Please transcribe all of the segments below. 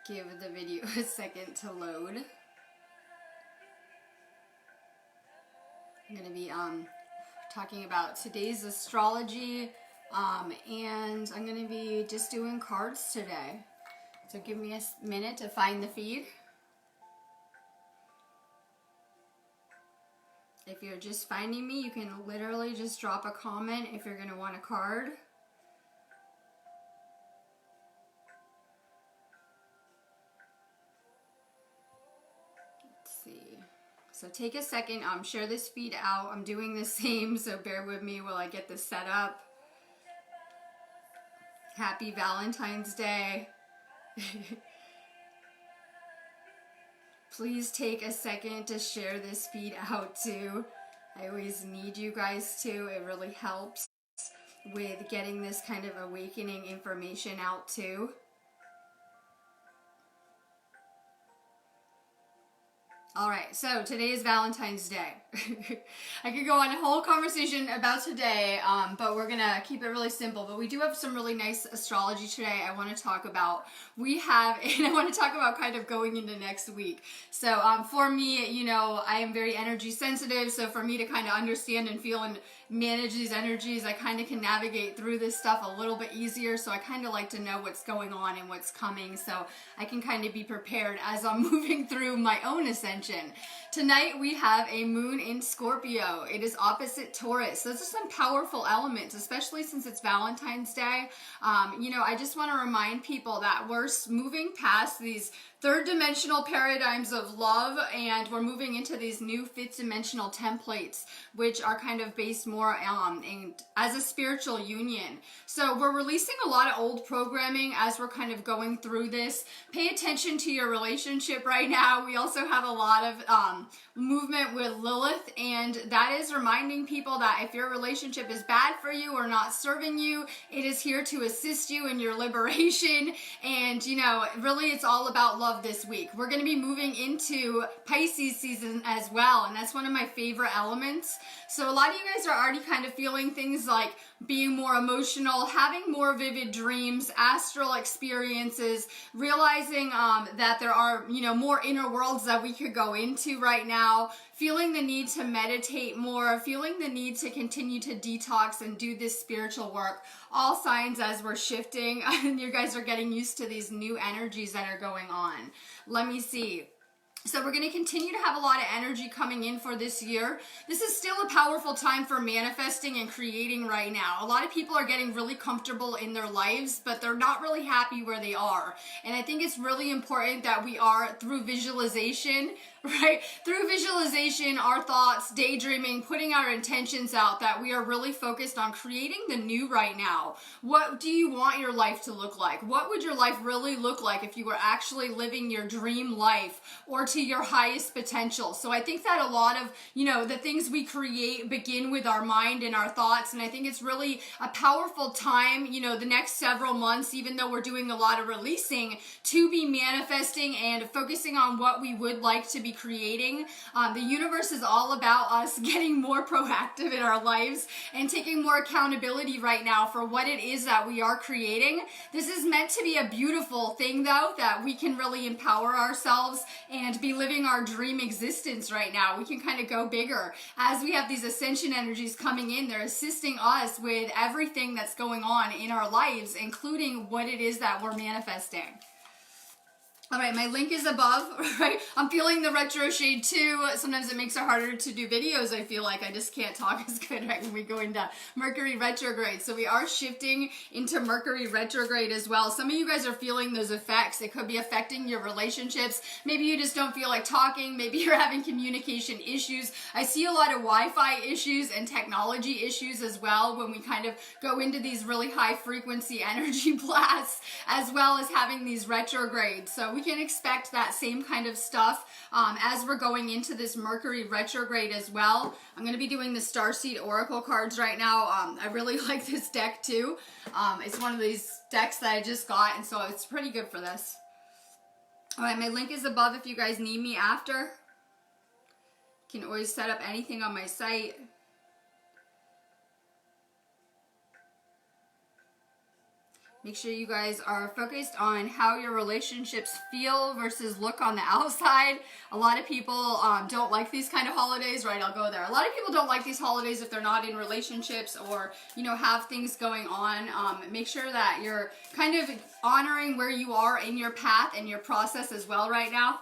give the video a second to load. I'm going to be talking about today's astrology, and I'm going to be just doing cards today. So give me a minute to find the feed. If you're just finding me, you can literally just drop a comment if you're going to want a card. So take a second, share this feed out. I'm doing the same, so bear with me while I get this set up. Happy Valentine's Day. Please take a second to share this feed out too. I always need you guys to. It really helps with getting this kind of awakening information out too. Alright, so today is Valentine's Day. I could go on a whole conversation about today, but we're going to keep it really simple. But we do have some really nice astrology today I want to talk about. And I want to talk about kind of going into next week. So for me, you know, I am very energy sensitive, so for me to kind of understand and feel and manage these energies, I kind of can navigate through this stuff a little bit easier. So I kind of like to know what's going on and what's coming, so I can kind of be prepared as I'm moving through my own ascension. Tonight we have a moon in Scorpio. It is opposite Taurus. Those are some powerful elements, especially since it's Valentine's Day. You know, I just want to remind people that we're moving past these third dimensional paradigms of love, and we're moving into these new fifth dimensional templates, which are kind of based more as a spiritual union. So we're releasing a lot of old programming as we're kind of going through this. Pay attention to your relationship right now. We also have a lot of movement with Lilith, and that is reminding people that if your relationship is bad for you or not serving you, it is here to assist you in your liberation. And you know, really it's all about love this week. We're going to be moving into Pisces season as well, and that's one of my favorite elements. So a lot of you guys are already kind of feeling things like being more emotional, having more vivid dreams, astral experiences, realizing that there are, you know, more inner worlds that we could go into right now, feeling the need to meditate more, feeling the need to continue to detox and do this spiritual work. All signs as we're shifting, and you guys are getting used to these new energies that are going on. Let me see. So we're going to continue to have a lot of energy coming in for this year. This is still a powerful time for manifesting and creating right now. A lot of people are getting really comfortable in their lives, but they're not really happy where they are. And I think it's really important that we are, through visualization, right? Through visualization, our thoughts, daydreaming, putting our intentions out, that we are really focused on creating the new right now. What do you want your life to look like? What would your life really look like if you were actually living your dream life or to your highest potential? So I think that a lot of, you know, the things we create begin with our mind and our thoughts. And I think it's really a powerful time, you know, the next several months, even though we're doing a lot of releasing, to be manifesting and focusing on what we would like to be creating. The universe is all about us getting more proactive in our lives and taking more accountability right now for what it is that we are creating. This is meant to be a beautiful thing, though, that we can really empower ourselves and be living our dream existence right now. We can kind of go bigger. As we have these ascension energies coming in, they're assisting us with everything that's going on in our lives, including what it is that we're manifesting. All right, my link is above, right? I'm feeling the retro shade too. Sometimes it makes it harder to do videos, I feel like. I just can't talk as good, right, when we go into Mercury retrograde. So we are shifting into Mercury retrograde as well. Some of you guys are feeling those effects. It could be affecting your relationships. Maybe you just don't feel like talking. Maybe you're having communication issues. I see a lot of Wi-Fi issues and technology issues as well when we kind of go into these really high frequency energy blasts, as well as having these retrogrades. So we can expect that same kind of stuff as we're going into this Mercury retrograde as well. I'm going to be doing the Starseed Oracle cards right now. I really like this deck too. It's one of these decks that I just got, and so it's pretty good for this. All right, my link is above if you guys need me after. You can always set up anything on my site. Make sure you guys are focused on how your relationships feel versus look on the outside. A lot of people don't like these kind of holidays, right? I'll go there. A lot of people don't like these holidays if they're not in relationships or, you know, have things going on. Make sure that you're kind of honoring where you are in your path and your process as well right now.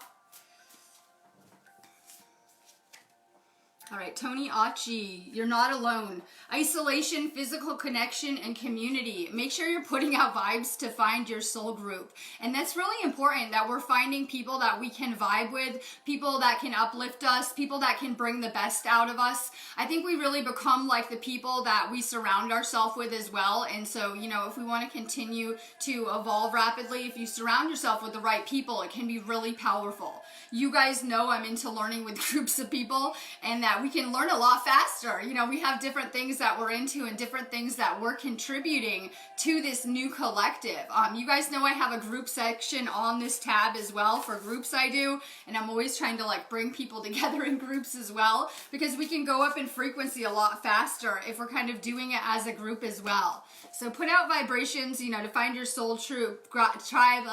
All right, Tony Achi, you're not alone. Isolation, physical connection, and community. Make sure you're putting out vibes to find your soul group. And that's really important that we're finding people that we can vibe with, people that can uplift us, people that can bring the best out of us. I think we really become like the people that we surround ourselves with as well. And so, you know, if we want to continue to evolve rapidly, if you surround yourself with the right people, it can be really powerful. You guys know I'm into learning with groups of people and that we can learn a lot faster. You know, we have different things that we're into and different things that we're contributing to this new collective. You guys know I have a group section on this tab as well for groups I do, and I'm always trying to like bring people together in groups as well because we can go up in frequency a lot faster if we're kind of doing it as a group as well. So put out vibrations, you know, to find your soul tribe,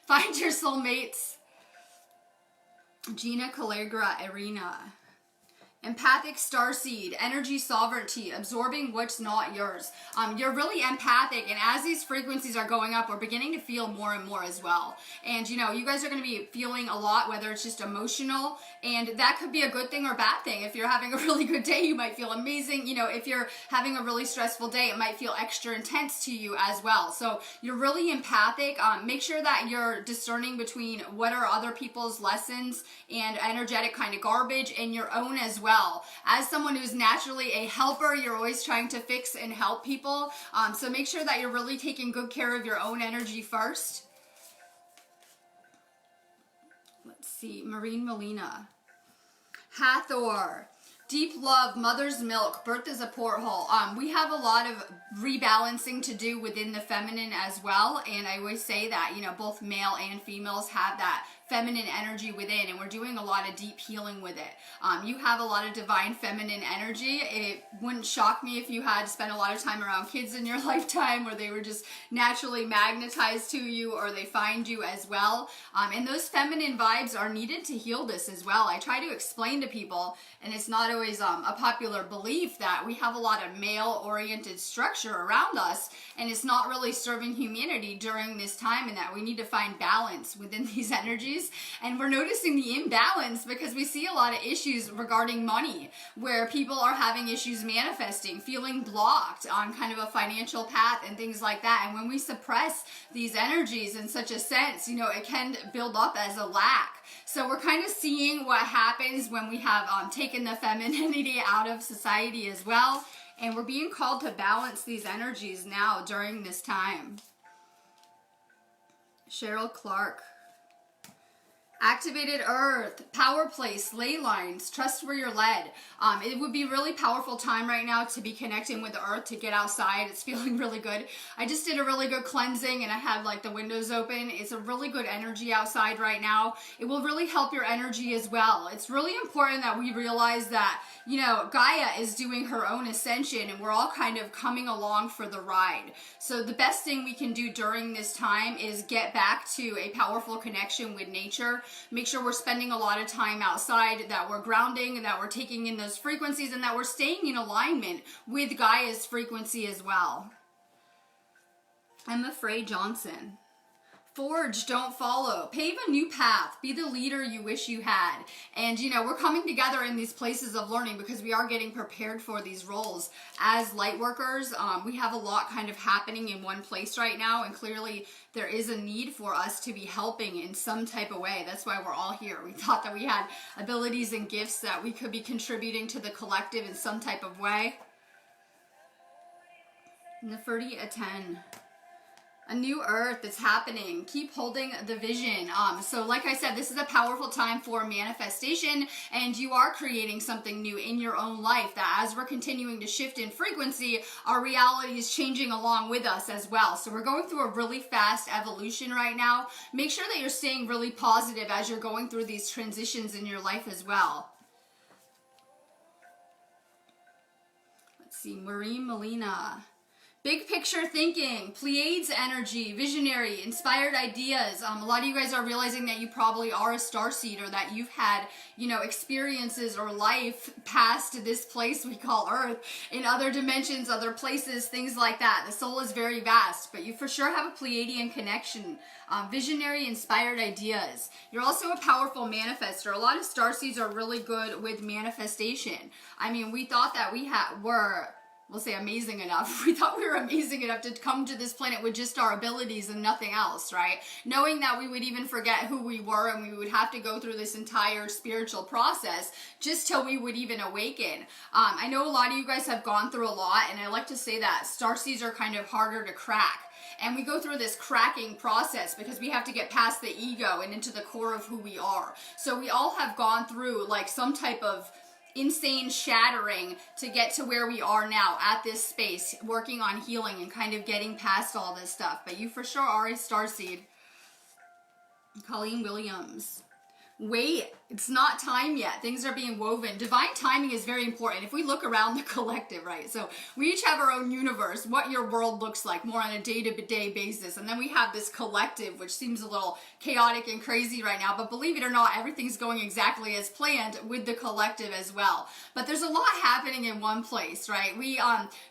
find your soulmates. Gina Calegra Arena. Empathic starseed, energy sovereignty, absorbing what's not yours. You're really empathic, and as these frequencies are going up, we're beginning to feel more and more as well. And you know, you guys are going to be feeling a lot, whether it's just emotional, and that could be a good thing or bad thing. If you're having a really good day, you might feel amazing. You know, if you're having a really stressful day, it might feel extra intense to you as well. So you're really empathic. Make sure that you're discerning between what are other people's lessons and energetic kind of garbage and your own as well. As someone who's naturally a helper, you're always trying to fix and help people. So make sure that you're really taking good care of your own energy first. Let's see, Marine Molina. Hathor. Deep love, mother's milk, birth is a porthole. We have a lot of rebalancing to do within the feminine as well. And I always say that, you know, both male and females have that feminine energy within, and we're doing a lot of deep healing with it. You have a lot of divine feminine energy. It wouldn't shock me if you had spent a lot of time around kids in your lifetime where they were just naturally magnetized to you or they find you as well. And those feminine vibes are needed to heal this as well. I try to explain to people, and it's not always a popular belief, that we have a lot of male-oriented structure around us, and it's not really serving humanity during this time, and that we need to find balance within these energies. And we're noticing the imbalance because we see a lot of issues regarding money where people are having issues manifesting, feeling blocked on kind of a financial path and things like that. And when we suppress these energies in such a sense, you know, it can build up as a lack. So we're kind of seeing what happens when we have taken the femininity out of society as well. And we're being called to balance these energies now during this time. Cheryl Clark. Activated earth, power place, ley lines, trust where you're led. It would be a really powerful time right now to be connecting with the earth, to get outside. It's feeling really good. I just did a really good cleansing and I had like the windows open. It's a really good energy outside right now. It will really help your energy as well. It's really important that we realize that, you know, Gaia is doing her own ascension and we're all kind of coming along for the ride. So the best thing we can do during this time is get back to a powerful connection with nature. Make sure we're spending a lot of time outside, that we're grounding, and that we're taking in those frequencies, and that we're staying in alignment with Gaia's frequency as well. Emma Frey Johnson. Forge, don't follow. Pave a new path. Be the leader you wish you had. And, you know, we're coming together in these places of learning because we are getting prepared for these roles. As light workers, we have a lot kind of happening in one place right now, and clearly there is a need for us to be helping in some type of way. That's why we're all here. We thought that we had abilities and gifts that we could be contributing to the collective in some type of way. Neferti Aten. A new earth that's happening. Keep holding the vision. So like I said, this is a powerful time for manifestation, and you are creating something new in your own life, that as we're continuing to shift in frequency, our reality is changing along with us as well. So we're going through a really fast evolution right now. Make sure that you're staying really positive as you're going through these transitions in your life as well. Let's see, Maureen Molina. Big picture thinking, Pleiades energy, visionary, inspired ideas. A lot of you guys are realizing that you probably are a starseed, or that you've had, you know, experiences or life past this place we call Earth, in other dimensions, other places, things like that. The soul is very vast, but you for sure have a Pleiadian connection. Visionary, inspired ideas. You're also a powerful manifester. A lot of starseeds are really good with manifestation. I mean, we thought that we'll say amazing enough. We thought we were amazing enough to come to this planet with just our abilities and nothing else, right? Knowing that we would even forget who we were, and we would have to go through this entire spiritual process just till we would even awaken. I know a lot of you guys have gone through a lot, and I like to say that starseeds are kind of harder to crack. And we go through this cracking process because we have to get past the ego and into the core of who we are. So we all have gone through like some type of insane shattering to get to where we are now at this space, working on healing and kind of getting past all this stuff. But you for sure are a starseed. Colleen Williams. Wait, it's not time yet. Things are being woven. Divine timing is very important. If we look around the collective, right? So we each have our own universe, what your world looks like more on a day-to-day basis. And then we have this collective, which seems a little chaotic and crazy right now. But believe it or not, everything's going exactly as planned with the collective as well. But there's a lot happening in one place, right? We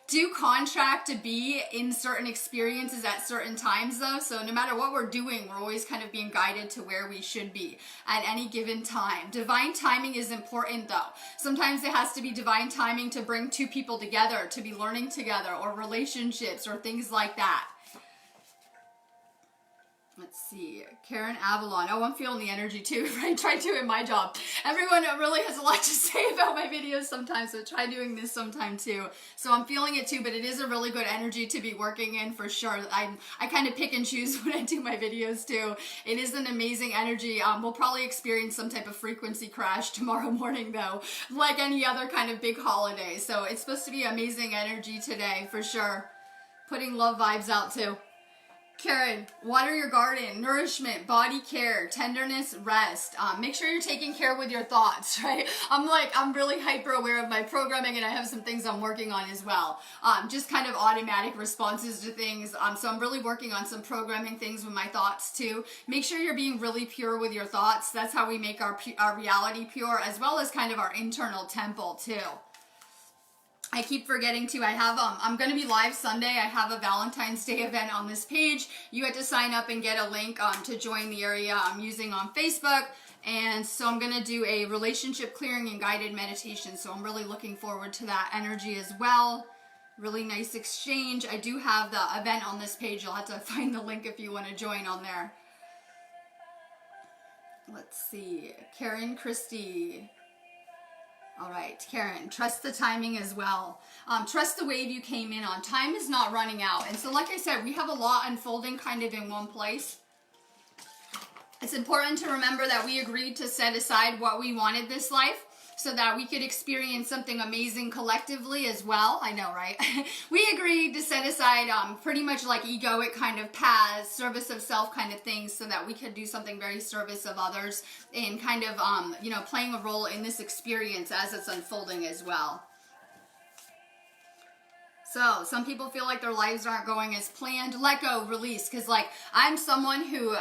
do contract to be in certain experiences at certain times though. So no matter what we're doing, we're always kind of being guided to where we should be at any given time. Divine timing is important though. Sometimes it has to be divine timing to bring two people together, to be learning together, or relationships, or things like that. Let's see, Karen Avalon. Oh, I'm feeling the energy too. I try to in my job. Everyone really has a lot to say about my videos sometimes, so try doing this sometime too. So I'm feeling it too, but it is a really good energy to be working in for sure. I kind of pick and choose when I do my videos too. It is an amazing energy. We'll probably experience some type of frequency crash tomorrow morning though, like any other kind of big holiday. So it's supposed to be amazing energy today for sure. Putting love vibes out too. Karen, water your garden, nourishment, body care, tenderness, rest. Make sure you're taking care with your thoughts, right? I'm really hyper aware of my programming, and I have some things I'm working on as well. Just kind of automatic responses to things. So I'm really working on some programming things with my thoughts too. Make sure you're being really pure with your thoughts. That's how we make our reality pure, as well as kind of our internal temple too. I keep forgetting to, I'm going to be live Sunday. I have a Valentine's Day event on this page. You had to sign up and get a link to join the area I'm using on Facebook. And so I'm going to do a relationship clearing and guided meditation. So I'm really looking forward to that energy as well. Really nice exchange. I do have the event on this page. You'll have to find the link if you want to join on there. Let's see. Karen Christie. All right, Karen, trust the timing as well. Trust the wave you came in on. Time is not running out. And so like I said, we have a lot unfolding kind of in one place. It's important to remember that we agreed to set aside what we wanted this life so that we could experience something amazing collectively as well. I know, right? We agreed to set aside pretty much like egoic kind of paths, service of self kind of things, so that we could do something very service of others and kind of, playing a role in this experience as it's unfolding as well. So some people feel like their lives aren't going as planned. Let go, release. Because like I'm someone who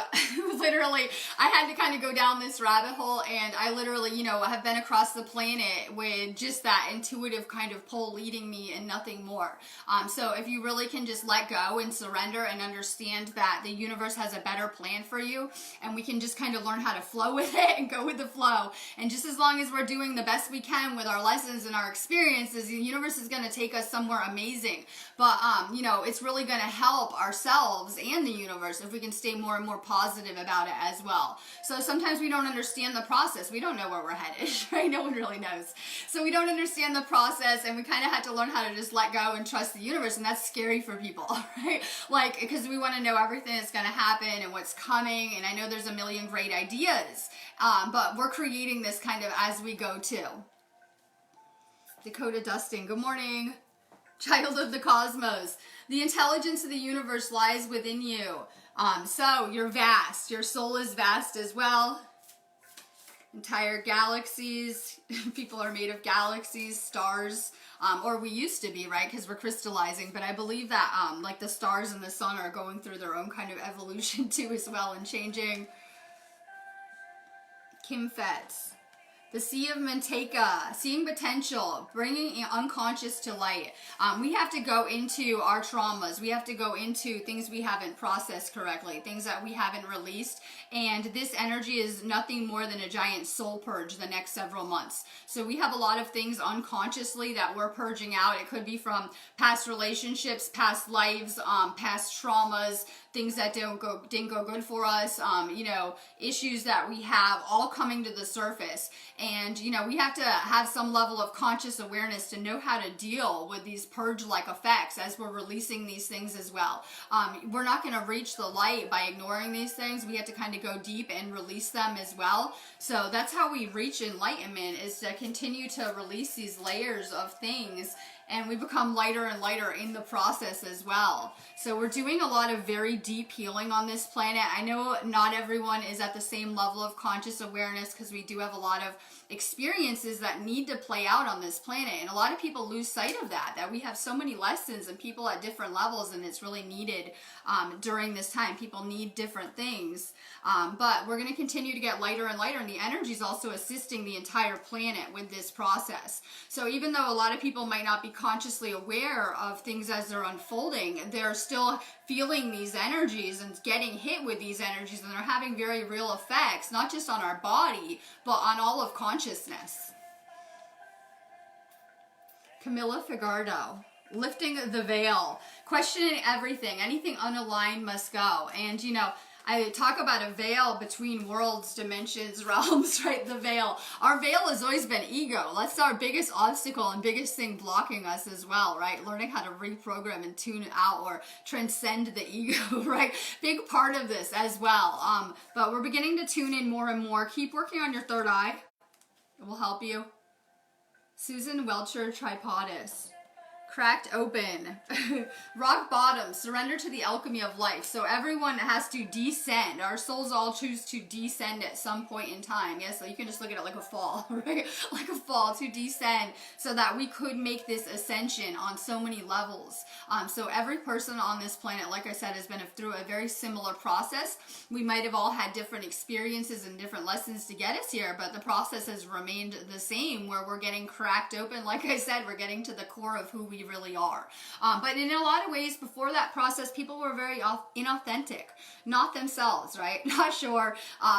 literally, I had to kind of go down this rabbit hole, and I literally, have been across the planet with just that intuitive kind of pull leading me and nothing more. So if you really can just let go and surrender and understand that the universe has a better plan for you, and we can just kind of learn how to flow with it and go with the flow. And just as long as we're doing the best we can with our lessons and our experiences, the universe is going to take us somewhere amazing. But, it's really going to help ourselves and the universe if we can stay more and more positive about it as well. So sometimes we don't understand the process. We don't know where we're headed, right? No one really knows. So we don't understand the process, and we kind of had to learn how to just let go and trust the universe, and that's scary for people, right? Like, because we want to know everything that's going to happen and what's coming, and I know there's a million great ideas, but we're creating this kind of as we go too. Dakota Dustin, good morning. Child of the cosmos. The intelligence of the universe lies within you. So you're vast. Your soul is vast as well. entire galaxies. People are made of galaxies, stars, or we used to be, right? Because we're crystallizing. But I believe that like the stars and the sun are going through their own kind of evolution too as well and changing. Kim Fetz. The Sea of Manteca, seeing potential, bringing unconscious to light. We have to go into our traumas. We have to go into things we haven't processed correctly, things that we haven't released. And this energy is nothing more than a giant soul purge the next several months. So we have a lot of things unconsciously that we're purging out. It could be from past relationships, past lives, past traumas, things that didn't go good for us, you know, issues that we have all coming to the surface. And, you know, we have to have some level of conscious awareness to know how to deal with these purge-like effects as we're releasing these things as well. We're not going to reach the light by ignoring these things. We have to kind of go deep and release them as well. So that's how we reach enlightenment, is to continue to release these layers of things, and we become lighter and lighter in the process as well. So we're doing a lot of very deep healing on this planet. I know not everyone is at the same level of conscious awareness, because we do have a lot of experiences that need to play out on this planet. And a lot of people lose sight of that we have so many lessons and people at different levels, and it's really needed during this time. People need different things. But we're going to continue to get lighter and lighter, and the energy is also assisting the entire planet with this process. So even though a lot of people might not be consciously aware of things as they're unfolding, they're still feeling these energies and getting hit with these energies, and they're having very real effects, not just on our body, but on all of consciousness. Camilla Figardo. Lifting the veil, questioning everything, anything unaligned must go. And you know, I talk about a veil between worlds, dimensions, realms, right? The veil. Our veil has always been ego. That's our biggest obstacle and biggest thing blocking us as well, right? Learning how to reprogram and tune it out or transcend the ego, right? Big part of this as well. But we're beginning to tune in more and more. Keep working on your third eye. It will help you. Susan Welcher Tripodis. Cracked open. Rock bottom. Surrender to the alchemy of life. So everyone has to descend. Our souls all choose to descend at some point in time. Yes, so you can just look at it like a fall, right? Like a fall, to descend, so that we could make this ascension on so many levels. So every person on this planet, like I said, has been through a very similar process. We might have all had different experiences and different lessons to get us here, but the process has remained the same, where we're getting cracked open. Like I said, we're getting to the core of who we really are. But in a lot of ways, before that process, people were very inauthentic, not themselves, right? Not sure.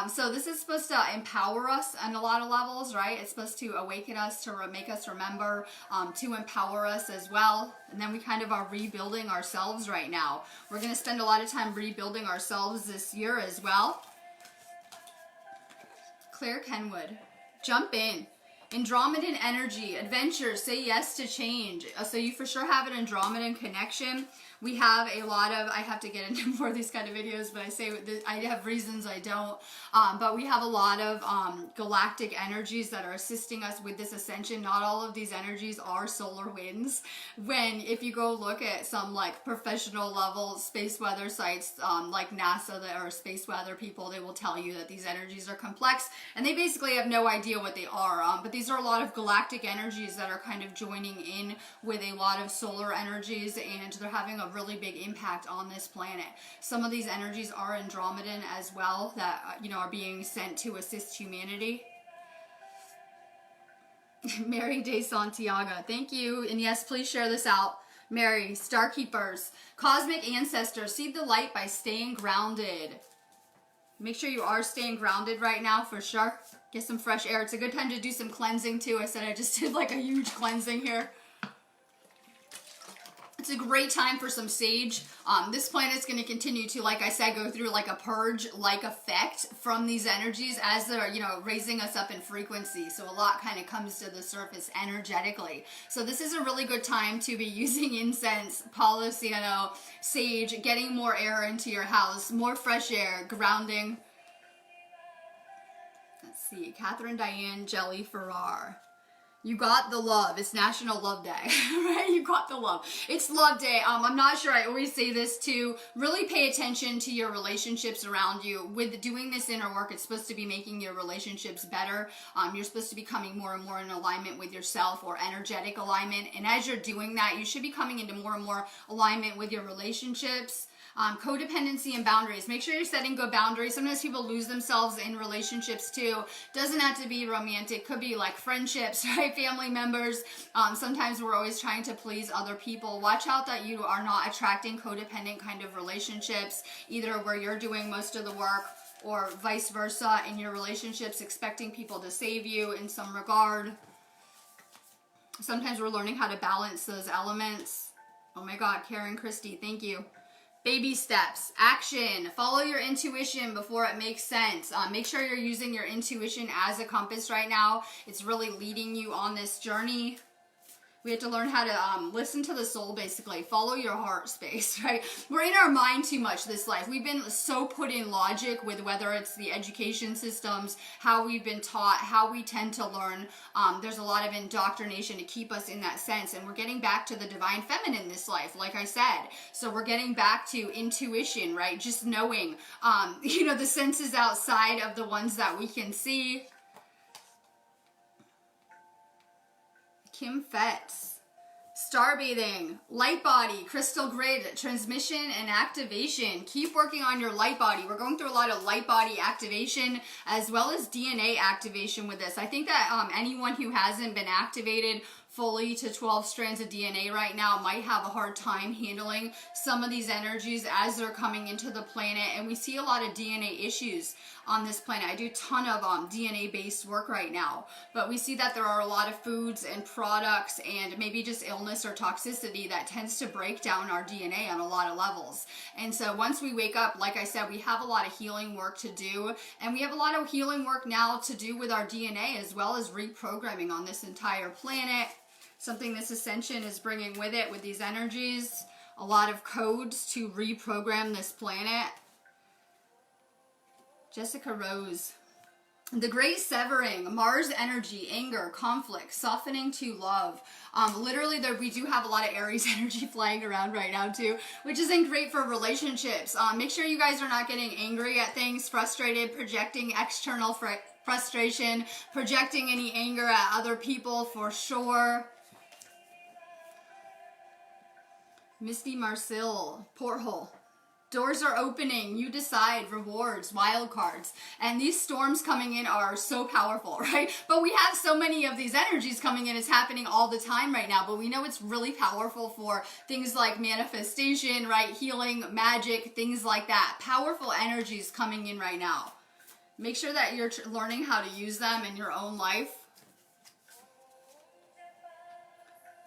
So this is supposed to empower us on a lot of levels, right? It's supposed to awaken us, to make us remember, to empower us as well. And then we kind of are rebuilding ourselves right now. We're going to spend a lot of time rebuilding ourselves this year as well. Claire Kenwood, jump in. Andromedan energy, adventure, say yes to change. So you for sure have an Andromedan connection. We have a lot of, I have to get into more of these kind of videos, but I have reasons I don't. But we have a lot of galactic energies that are assisting us with this ascension. Not all of these energies are solar winds. If you go look at some like professional level space weather sites, like NASA or space weather people, they will tell you that these energies are complex, and they basically have no idea what they are. But these are a lot of galactic energies that are kind of joining in with a lot of solar energies, and they're having a really big impact on this planet. Some of these energies are Andromedan as well, that are being sent to assist humanity. Mary de Santiago, thank you. And yes, please share this out. Mary, Starkeepers, cosmic ancestors, see the light by staying grounded. Make sure you are staying grounded right now for sure. Get some fresh air. It's a good time to do some cleansing too. I said I just did like a huge cleansing here. It's a great time for some sage. This planet's going to continue to, like I said, go through like a purge-like effect from these energies as they're, raising us up in frequency. So a lot kind of comes to the surface energetically. So this is a really good time to be using incense, Palo Santo, sage, getting more air into your house, more fresh air, grounding. Let's see, Catherine Diane Jelly Farrar. You got the love. It's National Love Day, right? You got the love. It's Love Day. I'm not sure. I always say this too. Really pay attention to your relationships around you. With doing this inner work, it's supposed to be making your relationships better. You're supposed to be coming more and more in alignment with yourself, or energetic alignment. And as you're doing that, you should be coming into more and more alignment with your relationships. Codependency and boundaries. Make sure you're setting good boundaries. Sometimes people lose themselves in relationships too. Doesn't have to be romantic. Could be like friendships, right? Family members. Sometimes we're always trying to please other people. Watch out that you are not attracting codependent kind of relationships, either where you're doing most of the work or vice versa in your relationships, expecting people to save you in some regard. Sometimes we're learning how to balance those elements. Oh my God, Karen Christie, thank you. Baby steps, action, follow your intuition before it makes sense. Make sure you're using your intuition as a compass right now. It's really leading you on this journey. We have to learn how to listen to the soul, basically. Follow your heart space, right? We're in our mind too much this life. We've been so put in logic with whether it's the education systems, how we've been taught, how we tend to learn. There's a lot of indoctrination to keep us in that sense. And we're getting back to the divine feminine this life, like I said. So we're getting back to intuition, right? Just knowing, the senses outside of the ones that we can see. Kim Fetz. Star bathing, light body, crystal grid, transmission, and activation. Keep working on your light body. We're going through a lot of light body activation as well as DNA activation with this. I think that anyone who hasn't been activated fully to 12 strands of DNA right now might have a hard time handling some of these energies as they're coming into the planet. And we see a lot of DNA issues on this planet. I do a ton of DNA based work right now, but we see that there are a lot of foods and products and maybe just illness or toxicity that tends to break down our DNA on a lot of levels. And so once we wake up, like I said, we have a lot of healing work to do, and we have a lot of healing work now to do with our DNA as well as reprogramming on this entire planet. Something this ascension is bringing with it with these energies, a lot of codes to reprogram this planet. Jessica Rose. The great severing, Mars energy, anger, conflict, softening to love. Literally, we do have a lot of Aries energy flying around right now too, which isn't great for relationships. Make sure you guys are not getting angry at things, frustrated, projecting external frustration, projecting any anger at other people for sure. Misty Marcel, porthole. Doors are opening, you decide, rewards, wild cards. And these storms coming in are so powerful, right? But we have so many of these energies coming in. It's happening all the time right now. But we know it's really powerful for things like manifestation, right? Healing, magic, things like that. Powerful energies coming in right now. Make sure that you're learning how to use them in your own life.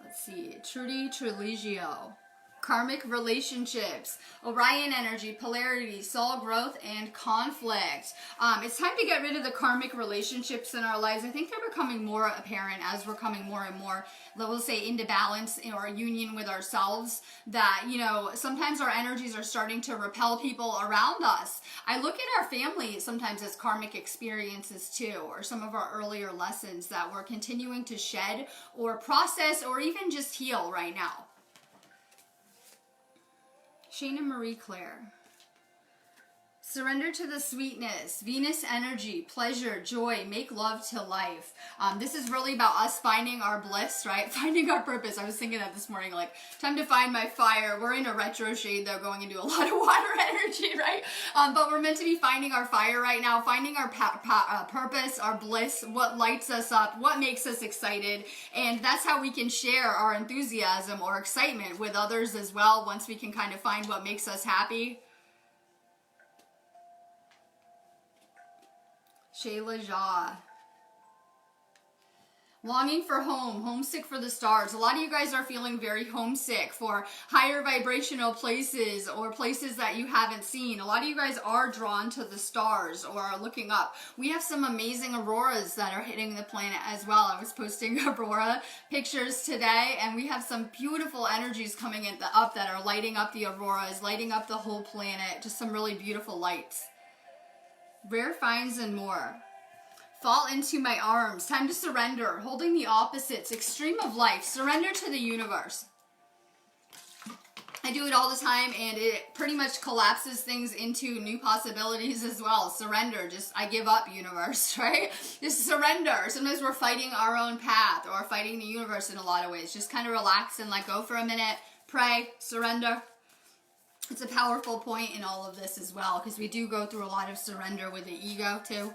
Let's see. Trudy Triligio. Karmic relationships, Orion energy, polarity, soul growth, and conflict. It's time to get rid of the karmic relationships in our lives. I think they're becoming more apparent as we're coming more and more, we'll say, into balance or a union with ourselves, that, sometimes our energies are starting to repel people around us. I look at our family sometimes as karmic experiences too, or some of our earlier lessons that we're continuing to shed or process or even just heal right now. Shana Marie Claire. Surrender to the sweetness, Venus energy, pleasure, joy, make love to life. This is really about us finding our bliss, right? Finding our purpose. I was thinking that this morning, like, time to find my fire. We're in a retro shade, though, going into a lot of water energy, right? But we're meant to be finding our fire right now, finding our purpose, our bliss, what lights us up, what makes us excited. And that's how we can share our enthusiasm or excitement with others as well, once we can kind of find what makes us happy. Shayla Jha. Longing for home, homesick for the stars. A lot of you guys are feeling very homesick for higher vibrational places or places that you haven't seen. A lot of you guys are drawn to the stars or are looking up. We have some amazing auroras that are hitting the planet as well. I was posting aurora pictures today, and we have some beautiful energies coming up that are lighting up the auroras, lighting up the whole planet. Just some really beautiful lights. Rare finds and more. Fall into my arms. Time to surrender. Holding the opposites. Extreme of life. Surrender to the universe. I do it all the time, and it pretty much collapses things into new possibilities as well. Surrender. Just, I give up, universe, right? Just surrender. Sometimes we're fighting our own path or fighting the universe in a lot of ways. Just kind of relax and let go for a minute. Pray. Surrender. It's a powerful point in all of this as well, because we do go through a lot of surrender with the ego, too.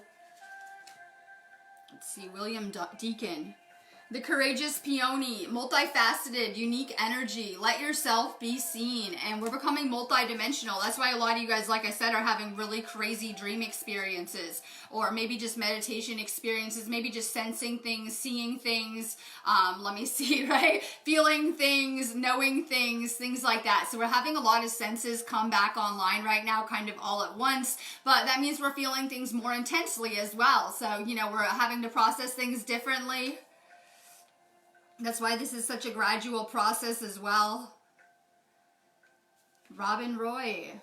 Let's see. William Deacon. The courageous peony, multifaceted, unique energy. Let yourself be seen. And we're becoming multidimensional. That's why a lot of you guys, like I said, are having really crazy dream experiences. Or maybe just meditation experiences. Maybe just sensing things, seeing things. Let me see, right? Feeling things, knowing things, things like that. So we're having a lot of senses come back online right now, kind of all at once. But that means we're feeling things more intensely as well. So, you know, we're having to process things differently. That's why this is such a gradual process as well. Robin Roy.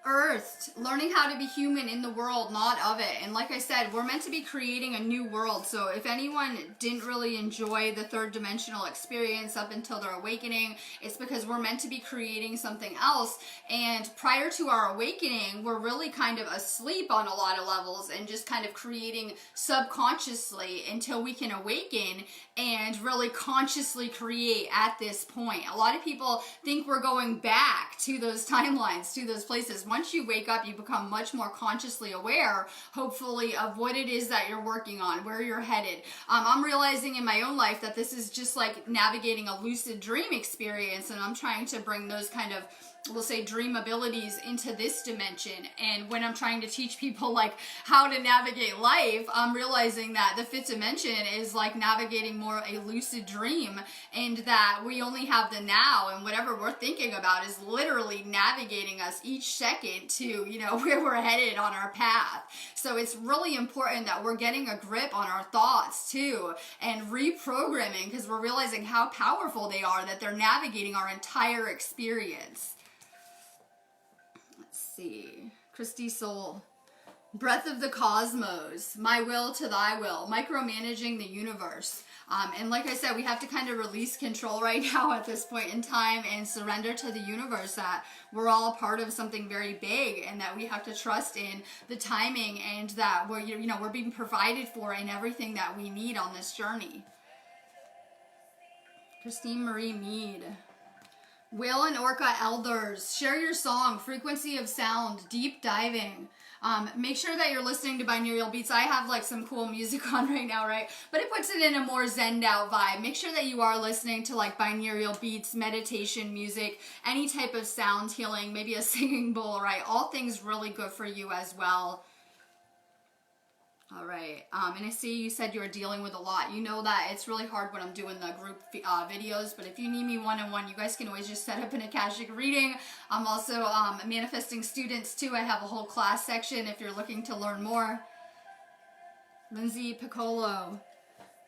Earthed, learning how to be human in the world, not of it. And like I said, we're meant to be creating a new world. So if anyone didn't really enjoy the third dimensional experience up until their awakening, it's because we're meant to be creating something else. And prior to our awakening, we're really kind of asleep on a lot of levels and just kind of creating subconsciously until we can awaken and really consciously create at this point. A lot of people think we're going back to those timelines, to those places. Once you wake up, you become much more consciously aware, hopefully, of what it is that you're working on, where you're headed. I'm realizing in my own life that this is just like navigating a lucid dream experience, and I'm trying to bring those kind of, we'll say, dream abilities into this dimension. And when I'm trying to teach people like how to navigate life, I'm realizing that the fifth dimension is like navigating more a lucid dream, and that we only have the now, and whatever we're thinking about is literally navigating us each second to, you know, where we're headed on our path. So it's really important that we're getting a grip on our thoughts too, and reprogramming, because we're realizing how powerful they are, that they're navigating our entire experience. See, Christy Soul. Breath of the cosmos, my will to thy will, micromanaging the universe. And like I said, we have to kind of release control right now at this point in time and surrender to the universe that we're all a part of something very big, and that we have to trust in the timing, and that we're, you know, we're being provided for in everything that we need on this journey. Christine Marie Mead. Whale and Orca Elders, share your song, frequency of sound, deep diving. Make sure that you're listening to binaural beats. I have like some cool music on right now, right? But it puts it in a more zenned out vibe. Make sure that you are listening to like binaural beats, meditation music, any type of sound healing, maybe a singing bowl, right? All things really good for you as well. All right, and I see you said you were dealing with a lot. You know that it's really hard when I'm doing the group videos, but if you need me one-on-one, you guys can always just set up an Akashic reading. I'm also manifesting students too. I have a whole class section if you're looking to learn more. Lindsay Piccolo.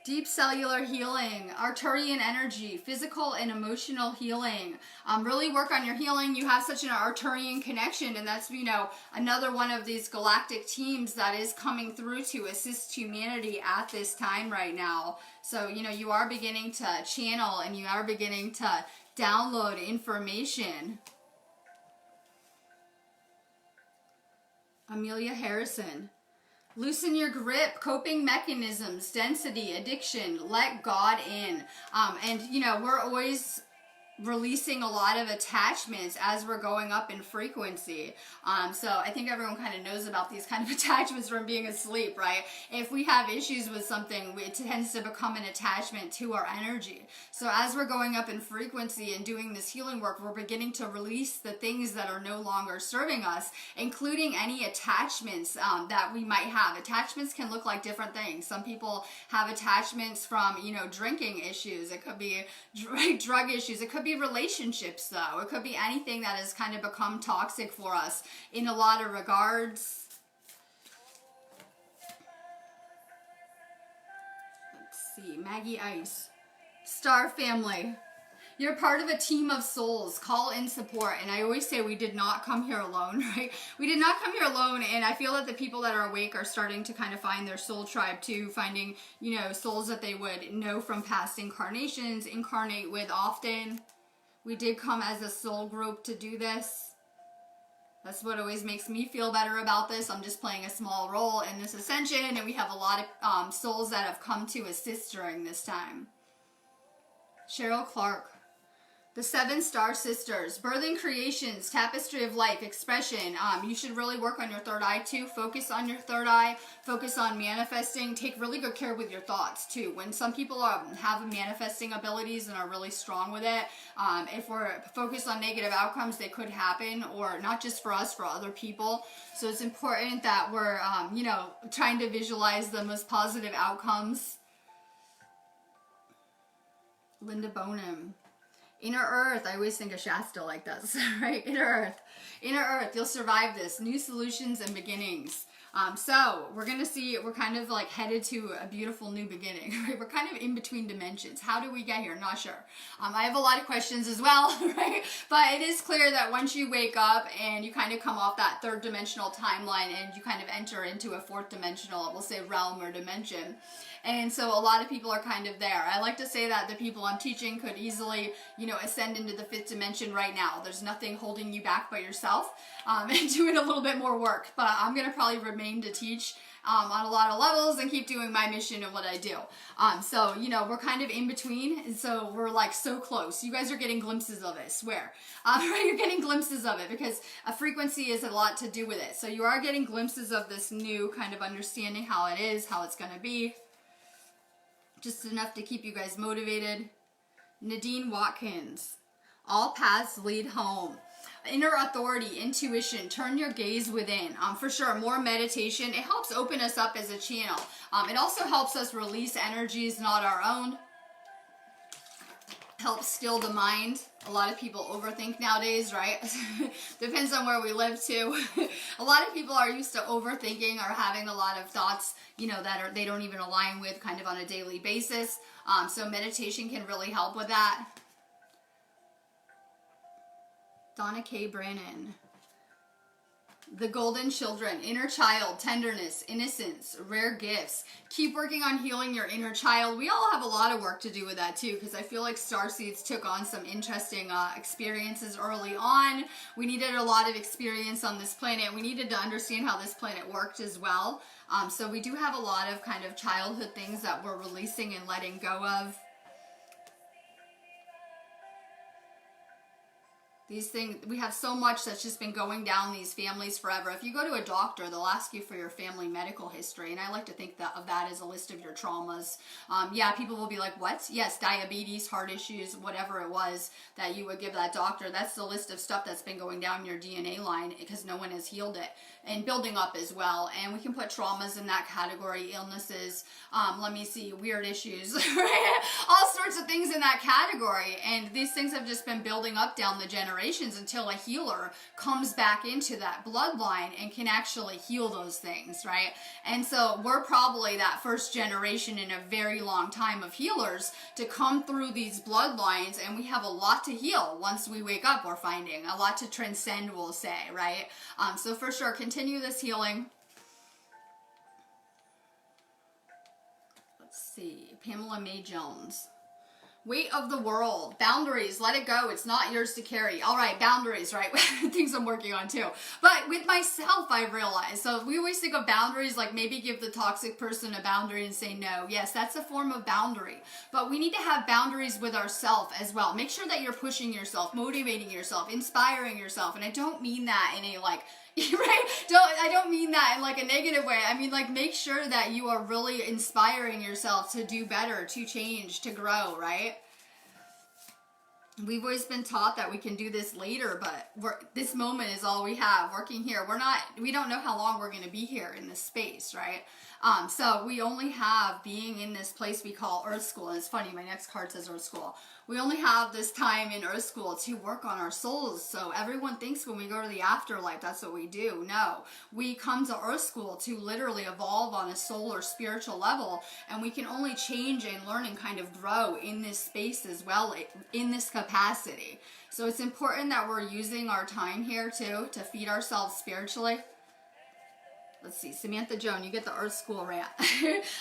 Deep cellular healing, Arcturian energy, physical and emotional healing. Really work on your healing. You have such an Arcturian connection, and that's, you know, another one of these galactic teams that is coming through to assist humanity at this time right now. So, you know, you are beginning to channel, and you are beginning to download information. Amelia Harrison. Loosen your grip, coping mechanisms, density, addiction, let God in. And, you know, we're always releasing a lot of attachments as we're going up in frequency. So I think everyone kind of knows about these kind of attachments from being asleep, right? If we have issues with something, it tends to become an attachment to our energy. So as we're going up in frequency and doing this healing work, we're beginning to release the things that are no longer serving us, including any attachments that we might have. Attachments can look like different things. Some people have attachments from, you know, drinking issues. It could be drug issues. It could be relationships, though. It could be anything that has kind of become toxic for us in a lot of regards. Let's see. Maggie Ice. Star family. You're part of a team of souls. Call in support. And I always say we did not come here alone, right? We did not come here alone. And I feel that the people that are awake are starting to kind of find their soul tribe too, finding, you know, souls that they would know from past incarnations, incarnate with often. We did come as a soul group to do this. That's what always makes me feel better about this. I'm just playing a small role in this ascension, and we have a lot of souls that have come to assist during this time. Cheryl Clark. The 7 Star Sisters, Birthing Creations, Tapestry of Life, Expression. You should really work on your third eye too. Focus on your third eye. Focus on manifesting. Take really good care with your thoughts too. When some people have manifesting abilities and are really strong with it, if we're focused on negative outcomes, they could happen, or not just for us, for other people. So it's important that we're, you know, trying to visualize the most positive outcomes. Linda Bonham. Inner Earth, I always think of Shasta like this, right? Inner Earth. Inner Earth, you'll survive this. New solutions and beginnings. So we're going to see, we're kind of like headed to a beautiful new beginning, right? We're kind of in between dimensions. How do we get here? Not sure. I have a lot of questions as well, right? But it is clear that once you wake up and you kind of come off that 3rd dimensional timeline and you kind of enter into a 4th dimensional, we'll say realm or dimension. And so a lot of people are kind of there. I like to say that the people I'm teaching could easily, you know, ascend into the 5th dimension right now. There's nothing holding you back but yourself, and doing a little bit more work. But I'm going to probably remain to teach on a lot of levels and keep doing my mission and what I do. So, you know, we're kind of in between. And so we're like so close. You guys are getting glimpses of it, I swear. Right? You're getting glimpses of it because a frequency is a lot to do with it. So you are getting glimpses of this new kind of understanding how it is, how it's going to be. Just enough to keep you guys motivated. Nadine Watkins. All paths lead home. Inner authority, intuition, turn your gaze within. For sure, more meditation. It helps open us up as a channel. It also helps us release energies not our own. Helps still the mind. A lot of people overthink nowadays, right? Depends on where we live too. A lot of people are used to overthinking or having a lot of thoughts, you know, that they don't even align with kind of on a daily basis. So meditation can really help with that. Donna K. Brannon. The golden children, inner child, tenderness, innocence, rare gifts. Keep working on healing your inner child. We all have a lot of work to do with that too, because I feel like starseeds took on some interesting experiences early on. We needed a lot of experience on this planet. We needed to understand how this planet worked as well. So we do have a lot of kind of childhood things that we're releasing and letting go of. These things, we have so much that's just been going down these families forever. If you go to a doctor, they'll ask you for your family medical history, and I like to think that of that as a list of your traumas. Yeah, people will be like, what? Yes, diabetes, heart issues, whatever it was that you would give that doctor. That's the list of stuff that's been going down your DNA line because no one has healed it. And building up as well. And we can put traumas in that category, illnesses, let me see, weird issues, right? All sorts of things in that category. And these things have just been building up down the generations until a healer comes back into that bloodline and can actually heal those things, right? And so we're probably that first generation in a very long time of healers to come through these bloodlines, and we have a lot to heal once we wake up, we're finding. A lot to transcend, we'll say, right? So for sure, continue this healing. Let's see, Pamela Mae Jones. Weight of the world. Boundaries. Let it go. It's not yours to carry. All right, boundaries, right? Things I'm working on too. But with myself, I realized. So we always think of boundaries like maybe give the toxic person a boundary and say no. Yes, that's a form of boundary. But we need to have boundaries with ourselves as well. Make sure that you're pushing yourself, motivating yourself, inspiring yourself. And I don't mean that in a like, right? I don't mean that in like a negative way. I mean like make sure that you are really inspiring yourself to do better, to change, to grow, right? We've always been taught that we can do this later, but this moment is all we have working here. We don't know how long we're going to be here in this space, right? So we only have being in this place we call Earth School. And it's funny, my next card says Earth School. We only have this time in Earth School to work on our souls. So everyone thinks when we go to the afterlife, that's what we do. No, we come to Earth School to literally evolve on a soul or spiritual level. And we can only change and learn and kind of grow in this space as well, in this capacity. So it's important that we're using our time here too to feed ourselves spiritually. Let's see, Samantha Joan, you get the Earth School rant.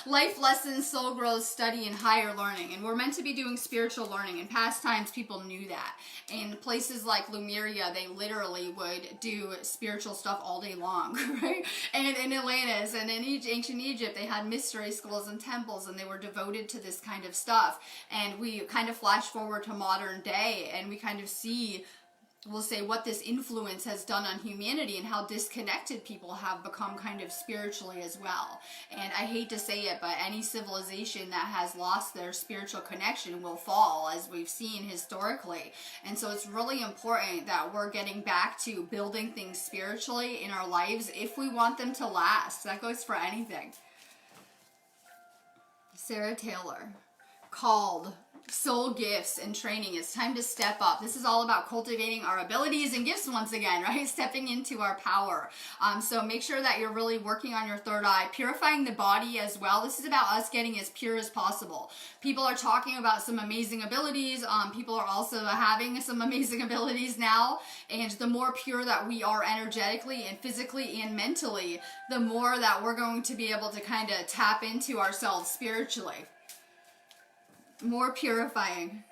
Life lessons, soul growth, study, and higher learning. And we're meant to be doing spiritual learning. In past times, people knew that. In places like Lemuria, they literally would do spiritual stuff all day long, right? And in Atlantis and in ancient Egypt, they had mystery schools and temples, and they were devoted to this kind of stuff. And we kind of flash forward to modern day, and we kind of see, we'll say, what this influence has done on humanity and how disconnected people have become kind of spiritually as well. And I hate to say it, but any civilization that has lost their spiritual connection will fall, as we've seen historically. And so it's really important that we're getting back to building things spiritually in our lives if we want them to last. That goes for anything. Sarah Taylor, called soul gifts and training. It's time to step up. This is all about cultivating our abilities and gifts once again, right? Stepping into our power. So make sure that you're really working on your third eye, purifying the body as well. This is about us getting as pure as possible. People are talking about some amazing abilities. People are also having some amazing abilities now. And the more pure that we are energetically and physically and mentally, the more that we're going to be able to kind of tap into ourselves spiritually. More purifying.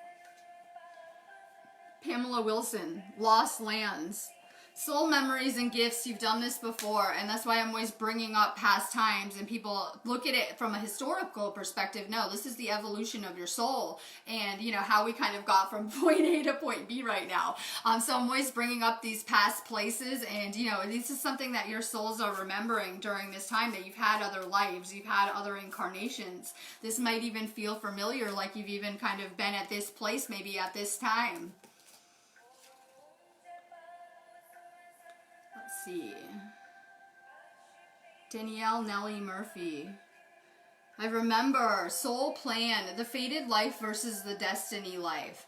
Pamela Wilson, Lost Lands. Soul memories and gifts, you've done this before, and that's why I'm always bringing up past times, and people look at it from a historical perspective. No, this is the evolution of your soul, and you know how we kind of got from point A to point B right now. So I'm always bringing up these past places, and you know, this is something that your souls are remembering during this time, that you've had other lives, you've had other incarnations. This might even feel familiar, like you've even kind of been at this place maybe at this time. See, Danielle Nellie Murphy. I remember soul plan, the fated life versus the destiny life.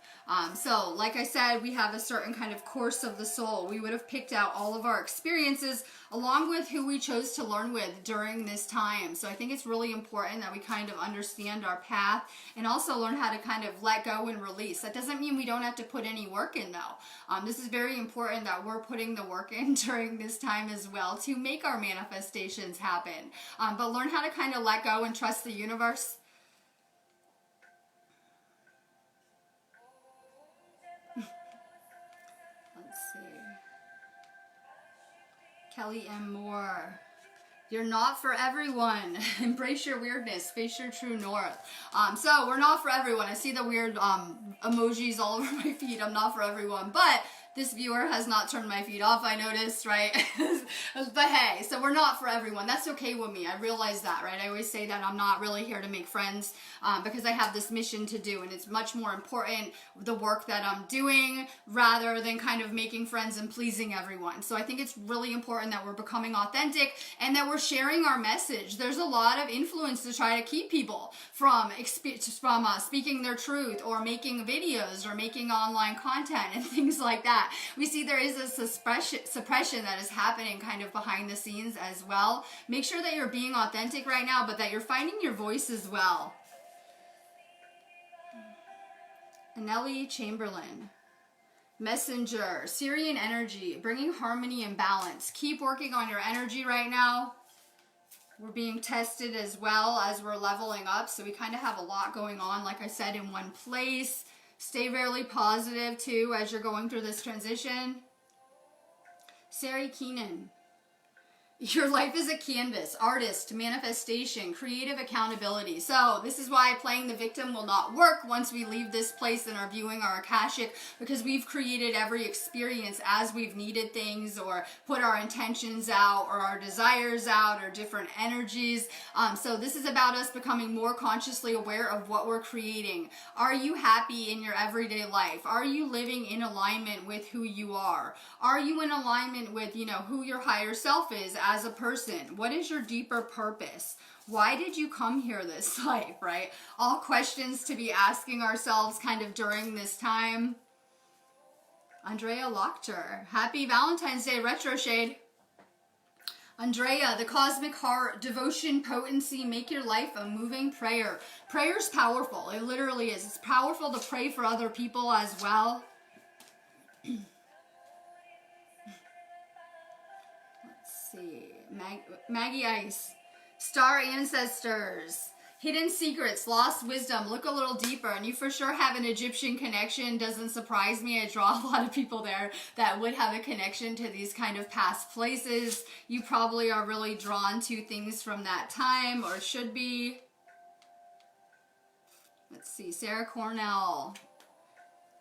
So like I said, we have a certain kind of course of the soul. We would have picked out all of our experiences along with who we chose to learn with during this time. So I think it's really important that we kind of understand our path and also learn how to kind of let go and release. That doesn't mean we don't have to put any work in though. This is very important that we're putting the work in during this time as well to make our manifestations happen. But learn how to kind of let go and trust the universe. Let's see. Kelly M. Moore. You're not for everyone. Embrace your weirdness. Face your true north. So we're not for everyone. I see the weird emojis all over my feed. I'm not for everyone. But this viewer has not turned my feed off, I noticed, right? But hey, so we're not for everyone. That's okay with me. I realize that, right? I always say that I'm not really here to make friends because I have this mission to do, and it's much more important, the work that I'm doing, rather than kind of making friends and pleasing everyone. So I think it's really important that we're becoming authentic and that we're sharing our message. There's a lot of influence to try to keep people from speaking their truth or making videos or making online content and things like that. We see there is a suppression that is happening kind of behind the scenes as well. Make sure that you're being authentic right now, but that you're finding your voice as well. Anneli Chamberlain. Messenger, Syrian energy, bringing harmony and balance. Keep working on your energy right now. We're being tested as well as we're leveling up, so we kind of have a lot going on, like I said, in one place. Stay really positive, too, as you're going through this transition. Sari Keenan. Your life is a canvas, artist, manifestation, creative accountability. So this is why playing the victim will not work once we leave this place and are viewing our Akashic, because we've created every experience as we've needed things or put our intentions out or our desires out or different energies. So this is about us becoming more consciously aware of what we're creating. Are you happy in your everyday life? Are you living in alignment with who you are? Are you in alignment with, you know, who your higher self is as a person? What is your deeper purpose? Why did you come here this life, right? All questions to be asking ourselves kind of during this time. Andrea Lochter, happy Valentine's Day, retro shade. Andrea, the cosmic heart, devotion, potency, make your life a moving prayer. Prayer's powerful. It literally is. It's powerful to pray for other people as well. Let's see. Maggie Ice. Star ancestors. Hidden secrets, lost wisdom, look a little deeper, and you for sure have an Egyptian connection. Doesn't surprise me. I draw a lot of people there that would have a connection to these kind of past places. You probably are really drawn to things from that time, or should be. Let's see, Sarah Cornell.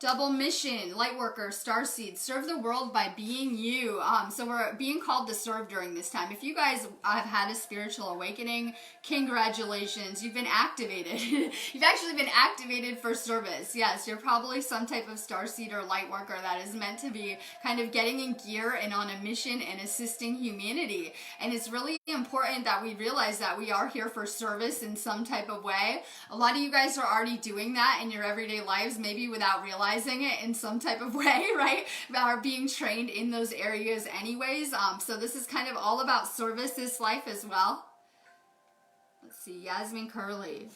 Double mission, lightworker, starseed, serve the world by being you. So we're being called to serve during this time. If you guys have had a spiritual awakening, congratulations, you've been activated. You've actually been activated for service. Yes, you're probably some type of starseed or lightworker that is meant to be kind of getting in gear and on a mission and assisting humanity. And it's really important that we realize that we are here for service in some type of way. A lot of you guys are already doing that in your everyday lives, maybe without realizing it in some type of way, right? Are being trained in those areas anyways. So this is kind of all about service this life as well. Let's see, Yasmin Curley.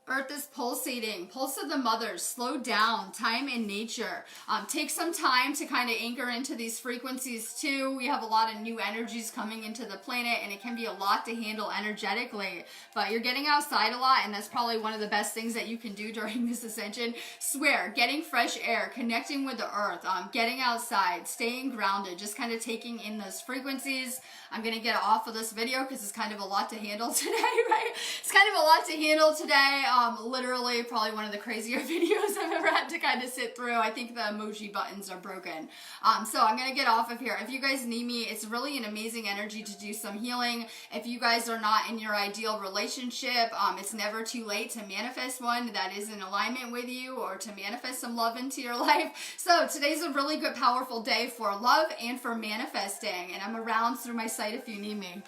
Earth is pulsating. Pulse of the mothers. Slow down. Time in nature. Take some time to kind of anchor into these frequencies too. We have a lot of new energies coming into the planet, and it can be a lot to handle energetically. But you're getting outside a lot, and that's probably one of the best things that you can do during this ascension. Swear, getting fresh air, connecting with the earth, getting outside, staying grounded, just kind of taking in those frequencies. I'm going to get off of this video because it's kind of a lot to handle today, right? It's kind of a lot to handle today. Literally probably one of the crazier videos I've ever had to kind of sit through. I think the emoji buttons are broken. So I'm going to get off of here. If you guys need me, it's really an amazing energy to do some healing. If you guys are not in your ideal relationship, it's never too late to manifest one that is in alignment with you, or to manifest some love into your life. So today's a really good, powerful day for love and for manifesting. And I'm around through my site if you need me.